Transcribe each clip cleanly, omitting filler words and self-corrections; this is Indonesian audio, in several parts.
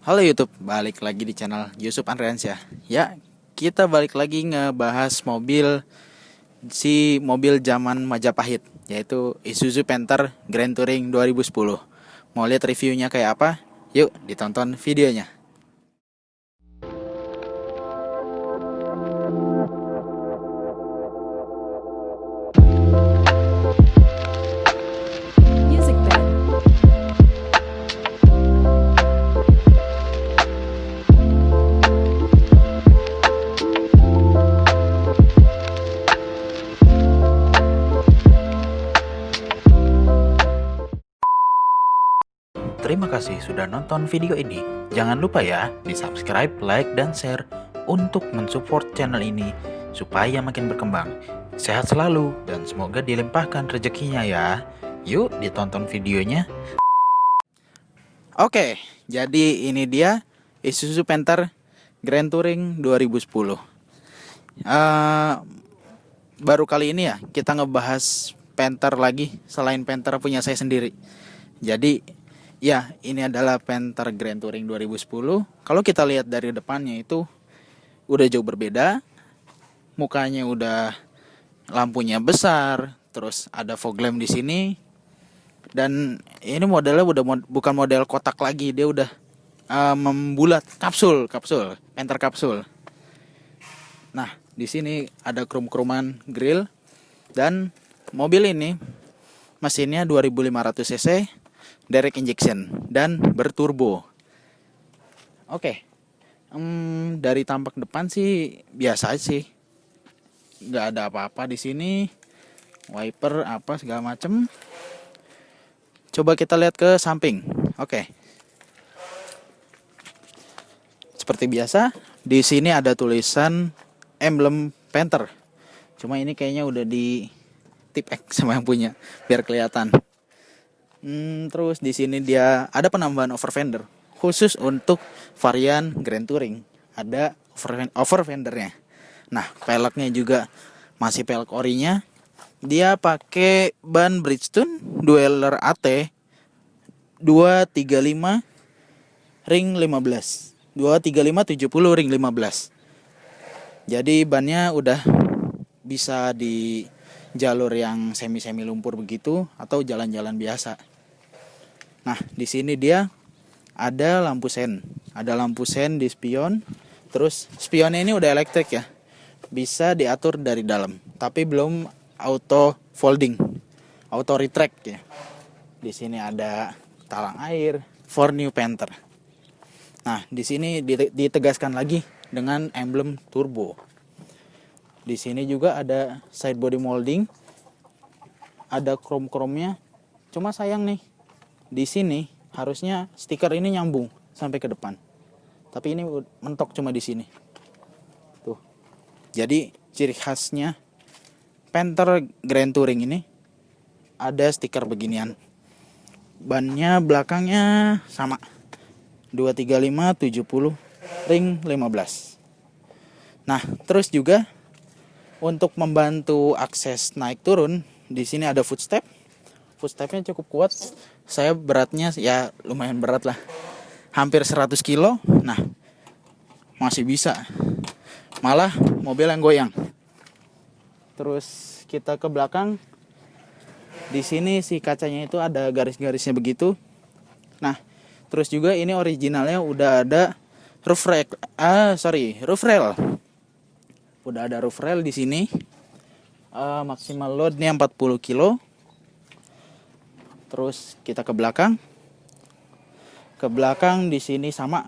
Halo YouTube, balik lagi di channel Yusuf Andreans ya. Ya, kita balik lagi ngebahas mobil zaman Majapahit, yaitu Isuzu Panther Grand Touring 2010. Mau lihat reviewnya kayak apa? Yuk, ditonton videonya. Music bed. Terima kasih sudah nonton video ini. Jangan lupa ya, di subscribe, like, dan share untuk mensupport channel ini supaya makin berkembang. Sehat selalu dan semoga dilimpahkan rezekinya ya. Yuk ditonton videonya. Oke, jadi ini dia Isuzu Panther Grand Touring 2010. Baru kali ini ya kita ngebahas Panther lagi selain Panther punya saya sendiri. Jadi ya, ini adalah Panther Grand Touring 2010. Kalau kita lihat dari depannya itu udah jauh berbeda. Mukanya udah, lampunya besar, terus ada fog lamp di sini. Dan ini modelnya udah bukan model kotak lagi, dia udah membulat, kapsul, Panther kapsul. Nah, di sini ada krum-kruman grill dan mobil ini mesinnya 2500 cc. Direct injection dan berturbo. Oke. Dari tampak depan sih biasa sih. Nggak ada apa-apa di sini. Wiper apa segala macem. Coba kita lihat ke samping. Oke. Seperti biasa, di sini ada tulisan emblem Panther. Cuma ini kayaknya udah di tip X sama yang punya biar kelihatan. Terus di sini dia ada penambahan over fender khusus untuk varian Grand Touring. Ada over fendernya. Nah, peleknya juga masih pelek orinya. Dia pakai ban Bridgestone Dweller AT 235 ring 15. 235 70 ring 15. Jadi bannya udah bisa di jalur yang semi lumpur begitu atau jalan-jalan biasa. Nah, di sini dia ada lampu sen. Ada lampu sen di spion. Terus spionnya ini udah elektrik ya. Bisa diatur dari dalam, tapi belum auto folding. Auto retract ya. Di sini ada talang air for new Panther. Nah, di sini ditegaskan lagi dengan emblem turbo. Di sini juga ada side body molding. Ada krom-kromnya. Cuma sayang nih, di sini harusnya stiker ini nyambung sampai ke depan. Tapi ini mentok cuma di sini. Tuh. Jadi ciri khasnya Panther Grand Touring ini ada stiker beginian. Bannya belakangnya sama. 235 70 ring 15. Nah, terus juga untuk membantu akses naik turun, di sini ada footstep. Footstepnya cukup kuat. Saya beratnya ya lumayan berat lah, hampir 100 kilo. Nah, masih bisa. Malah mobil yang goyang. Terus kita ke belakang. Di sini si kacanya itu ada garis-garisnya begitu. Nah, terus juga ini originalnya udah ada roof rail. Udah ada roof rail di sini. Maksimal loadnya 40 kilo. Terus kita ke belakang. Ke belakang di sini sama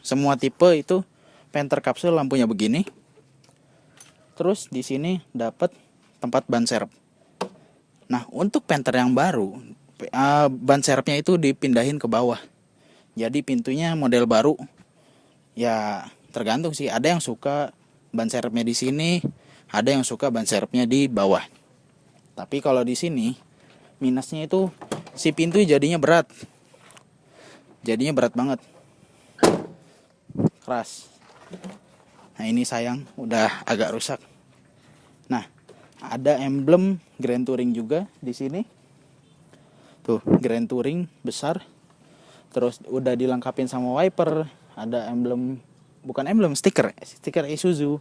semua tipe itu Panther kapsul lampunya begini. Terus di sini dapat tempat ban serep. Nah, untuk Panther yang baru, ban serepnya itu dipindahin ke bawah. Jadi pintunya model baru. Ya, tergantung sih. Ada yang suka ban serepnya di sini, ada yang suka ban serepnya di bawah. Tapi kalau di sini minusnya itu si pintu jadinya berat. Jadinya berat banget. Keras. Nah, ini sayang udah agak rusak. Nah, ada emblem Grand Touring juga di sini. Tuh, Grand Touring besar. Terus udah dilengkapin sama wiper, ada emblem, bukan emblem, stiker Isuzu,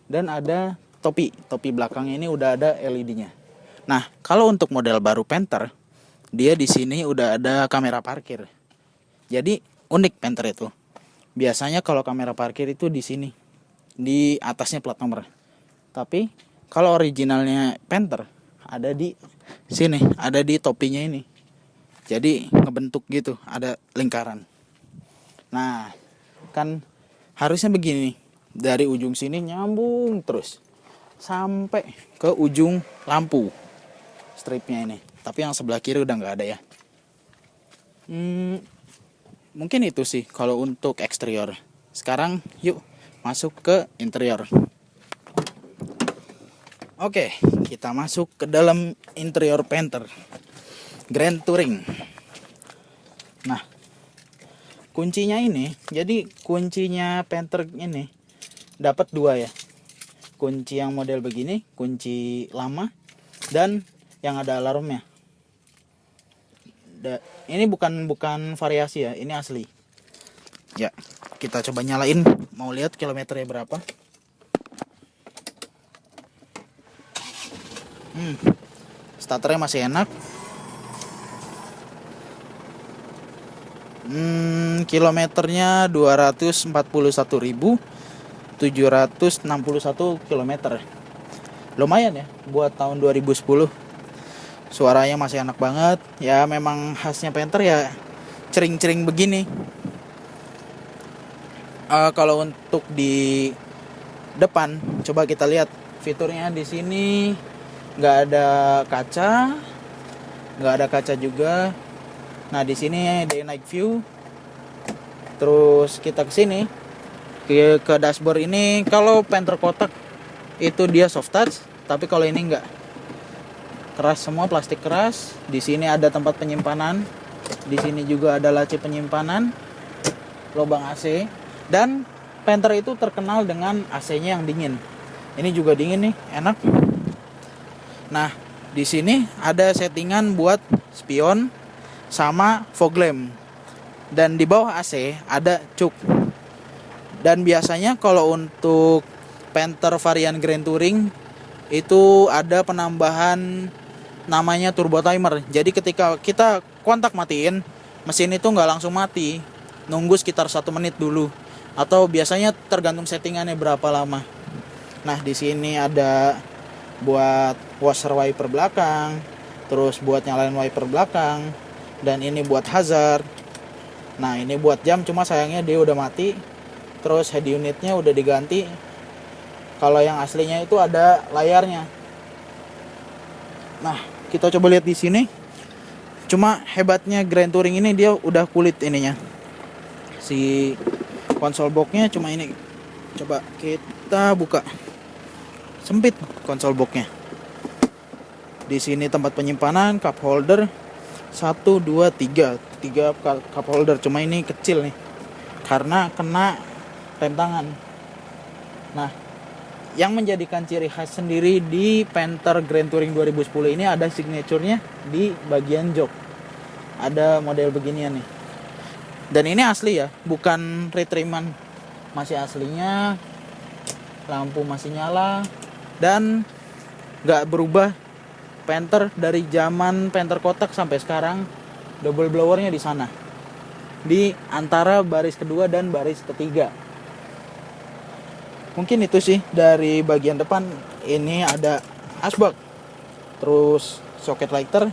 dan ada topi belakangnya ini udah ada LED-nya. Nah, kalau untuk model baru Panther, dia di sini udah ada kamera parkir. Jadi unik Panther itu. Biasanya kalau kamera parkir itu di sini, di atasnya plat nomor. Tapi kalau originalnya Panther ada di sini, ada di topinya ini. Jadi ngebentuk gitu, ada lingkaran. Nah, kan harusnya begini, dari ujung sini nyambung terus sampai ke ujung lampu stripnya ini. Tapi yang sebelah kiri udah nggak ada ya. Mungkin itu sih kalau untuk eksterior. Sekarang yuk masuk ke interior. Oke, kita masuk ke dalam interior Panther Grand Touring. Nah, kuncinya ini, jadi kuncinya Panther ini dapat 2 ya. Kunci yang model begini, kunci lama, dan yang ada alarmnya. Ini bukan variasi ya, ini asli. Ya, kita coba nyalain, mau lihat kilometernya berapa. Starternya masih enak. Kilometernya 241.761 kilometer. Lumayan ya buat tahun 2010. Suaranya masih enak banget. Ya memang khasnya Panther ya cering-cering begini. Kalau untuk di depan, coba kita lihat fiturnya di sini. Nggak ada kaca juga. Nah, di sini day night view. Terus kita ke sini ke dashboard ini. Kalau Panther kotak itu dia soft touch, tapi kalau ini enggak. Keras semua, plastik keras. Di sini ada tempat penyimpanan. Di sini juga ada laci penyimpanan, lubang AC, dan Panther itu terkenal dengan AC-nya yang dingin. Ini juga dingin nih, enak. Nah, di sini ada settingan buat spion sama fog lamp, dan di bawah AC ada cuk. Dan biasanya kalau untuk Panther varian Grand Touring itu ada penambahan namanya turbo timer. Jadi ketika kita kontak matiin, mesin itu nggak langsung mati, nunggu sekitar 1 menit dulu, atau biasanya tergantung settingannya berapa lama. Nah, di sini ada buat washer wiper belakang, terus buat nyalain wiper belakang, dan ini buat hazard. Nah, ini buat jam, cuma sayangnya dia udah mati. Terus head unitnya udah diganti. Kalau yang aslinya itu ada layarnya. Nah, kita coba lihat di sini. Cuma hebatnya Grand Touring ini dia udah kulit ininya. Si konsol boxnya cuma ini. Coba kita buka. Sempit konsol boxnya. Di sini tempat penyimpanan, cup holder 1, 2, 3 cup holder, cuma ini kecil nih karena kena rem tangan. Nah, yang menjadikan ciri khas sendiri di Panther Grand Touring 2010 ini ada signaturenya di bagian jok. Ada model beginian nih. Dan ini asli ya, bukan retriman. Masih aslinya, lampu masih nyala, dan gak berubah. Panther dari zaman Panther kotak sampai sekarang double blowernya di sana, di antara baris kedua dan baris ketiga. Mungkin itu sih dari bagian depan. Ini ada asbak, terus socket lighter.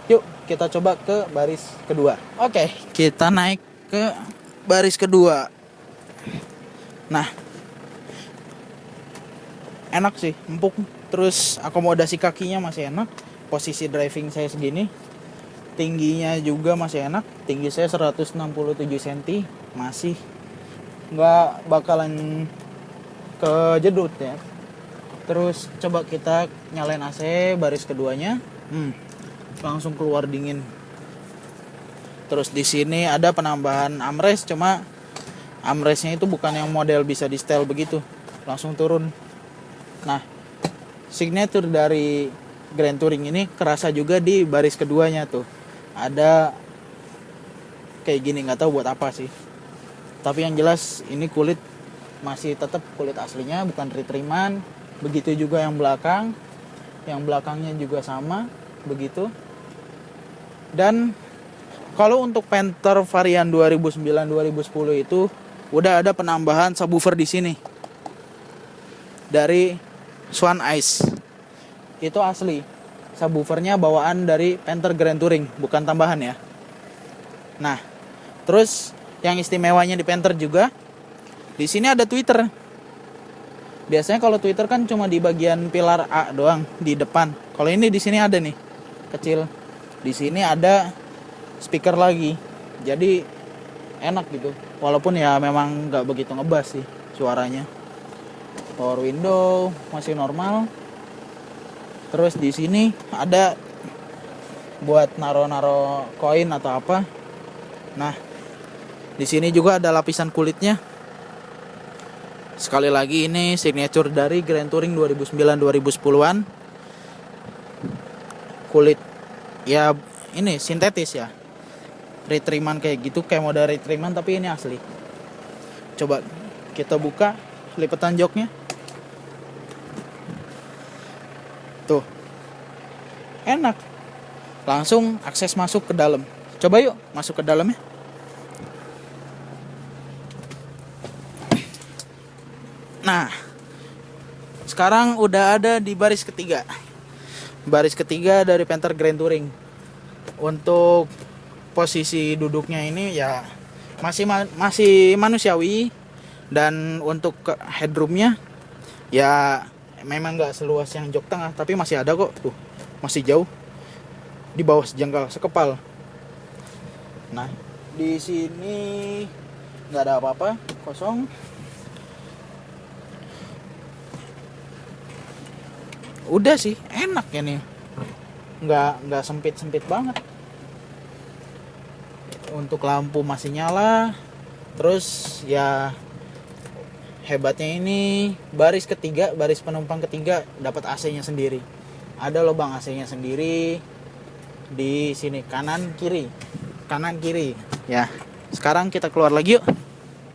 Yuk kita coba ke baris kedua. Oke, kita naik ke baris kedua. Nah, enak sih, empuk. Terus akomodasi kakinya masih enak. Posisi driving saya segini. Tingginya juga masih enak. Tinggi saya 167 cm. Masih nggak bakalan kejedut ya. Terus coba kita nyalain AC baris keduanya. Langsung keluar dingin. Terus di sini ada penambahan armrest, cuma armrestnya itu bukan yang model bisa di setel begitu, langsung turun. Nah, signature dari Grand Touring ini kerasa juga di baris keduanya tuh. Ada kayak gini, nggak tahu buat apa sih. Tapi yang jelas ini kulit masih tetap kulit aslinya, bukan retriman. Begitu juga yang belakangnya juga sama begitu. Dan kalau untuk Panther varian 2009-2010 itu udah ada penambahan subwoofer di sini dari Swan Ice. Itu asli. Subwoofernya bawaan dari Panther Grand Touring, bukan tambahan ya. Nah, terus yang istimewanya di Panther juga, di sini ada tweeter. Biasanya kalau tweeter kan cuma di bagian pilar A doang di depan. Kalau ini di sini ada nih, kecil. Di sini ada speaker lagi. Jadi enak gitu. Walaupun ya memang nggak begitu ngebas sih suaranya. Power window masih normal. Terus di sini ada buat naro-naro koin atau apa. Nah, di sini juga ada lapisan kulitnya. Sekali lagi ini signature dari Grand Touring 2009-2010-an. Kulit ya ini sintetis ya. Retriman kayak gitu, kayak model retriman tapi ini asli. Coba kita buka lipatan joknya. Tuh, enak. Langsung akses masuk ke dalam. Coba yuk masuk ke dalamnya. Nah, sekarang udah ada di baris ketiga. Baris ketiga dari Panther Grand Touring. Untuk posisi duduknya ini ya masih manusiawi. Dan untuk headroomnya ya memang nggak seluas yang jok tengah, tapi masih ada kok. Tuh, masih jauh, di bawah sejengkal sekepal. Nah, di sini nggak ada apa-apa, kosong. Udah sih, enak ya nih, nggak sempit banget. Untuk lampu masih nyala. Terus ya hebatnya ini baris ketiga, baris penumpang ketiga dapat AC-nya sendiri. Ada lubang AC-nya sendiri di sini kanan kiri ya. Sekarang kita keluar lagi yuk.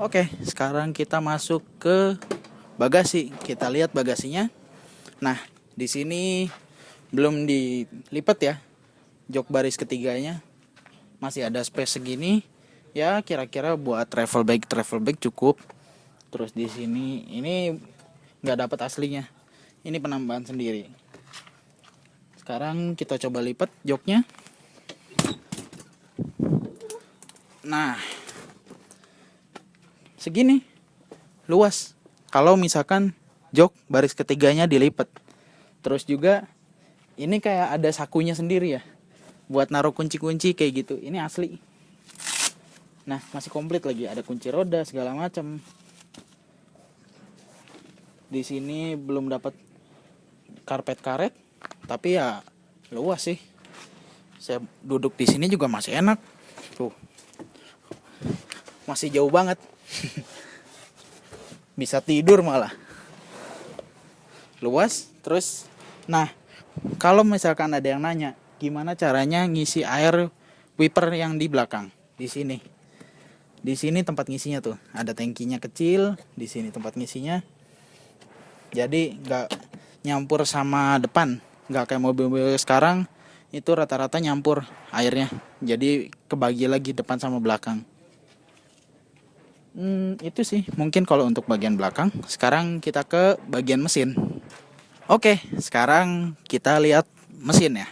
Oke, sekarang kita masuk ke bagasi. Kita lihat bagasinya. Nah, di sini belum dilipat ya jok baris ketiganya. Masih ada space segini. Ya kira-kira buat travel bag cukup. Terus di sini ini nggak dapat aslinya. Ini penambahan sendiri. Sekarang kita coba lipat joknya. Nah, segini luas. Kalau misalkan jok baris ketiganya dilipat. Terus juga ini kayak ada sakunya sendiri ya, buat naruh kunci-kunci kayak gitu. Ini asli. Nah, masih komplit lagi, ada kunci roda segala macam. Di sini belum dapat karpet karet, tapi ya luas sih. Saya duduk di sini juga masih enak. Tuh. Masih jauh banget. Bisa tidur malah. Luas, terus nah, kalau misalkan ada yang nanya, gimana caranya ngisi air wiper yang di belakang? Di sini. Di sini tempat ngisinya tuh. Ada tangkinya kecil, di sini tempat ngisinya. Jadi nggak nyampur sama depan, nggak kayak mobil-mobil sekarang itu rata-rata nyampur airnya. Jadi kebagi lagi depan sama belakang. Itu sih mungkin kalau untuk bagian belakang. Sekarang kita ke bagian mesin. Oke, sekarang kita lihat mesin ya.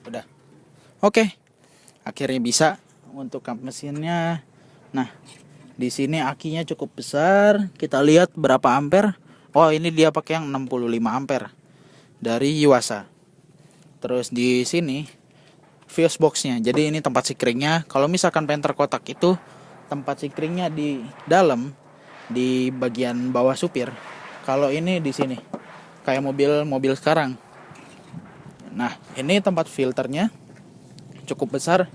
Udah. Oke. Akhirnya bisa untuk kap mesinnya. Nah, di sini akinya cukup besar. Kita lihat berapa ampere. Oh, ini dia pakai yang 65 ampere dari Yuasa. Terus di sini fuse boxnya. Jadi ini tempat sikringnya. Kalau misalkan Panther kotak itu tempat sikringnya di dalam, di bagian bawah supir. Kalau ini di sini, kayak mobil sekarang. Nah, ini tempat filternya cukup besar.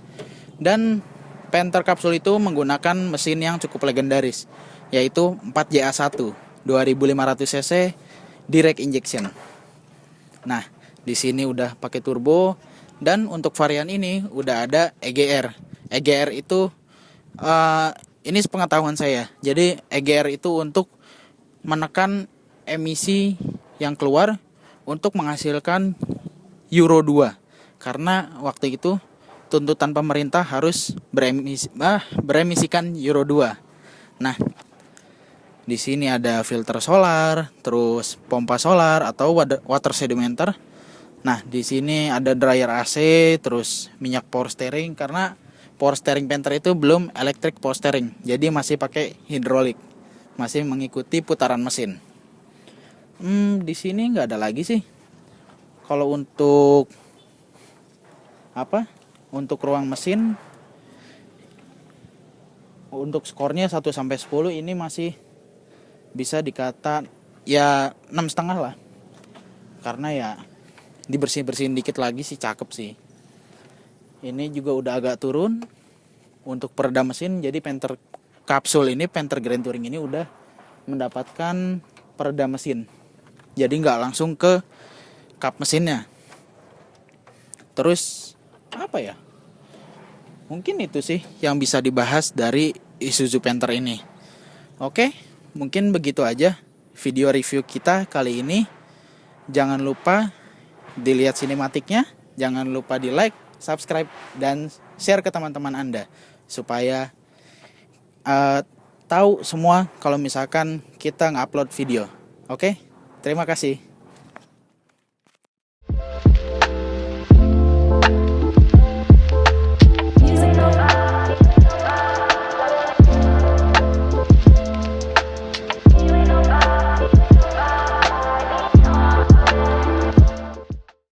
Dan Panther Capsule itu menggunakan mesin yang cukup legendaris, yaitu 4JA1 2500 cc direct injection. Nah, di sini udah pakai turbo, dan untuk varian ini udah ada EGR. EGR itu ini sepengetahuan saya. Jadi EGR itu untuk menekan emisi yang keluar untuk menghasilkan Euro 2. Karena waktu itu tuntutan pemerintah harus beremisikan Euro 2. Nah, di sini ada filter solar, terus pompa solar atau water sedimenter. Nah, di sini ada dryer AC, terus minyak power steering, karena power steering Panther itu belum electric power steering. Jadi masih pakai hidrolik. Masih mengikuti putaran mesin. Di sini nggak ada lagi sih. Kalau untuk Untuk ruang mesin, untuk skornya 1 sampai 10 ini masih bisa dikata ya 6,5 lah. Karena ya dibersih-bersihin dikit lagi sih, cakep sih. Ini juga udah agak turun untuk peredam mesin. Jadi Panther kapsul ini, Panther Grand Touring ini udah mendapatkan peredam mesin. Jadi nggak langsung ke kap mesinnya. Terus apa ya? Mungkin itu sih yang bisa dibahas dari Isuzu Panther ini. Oke, mungkin begitu aja video review kita kali ini. Jangan lupa dilihat sinematiknya, jangan lupa di like, subscribe, dan share ke teman-teman Anda supaya tahu semua kalau misalkan kita nge-upload video. Oke, terima kasih.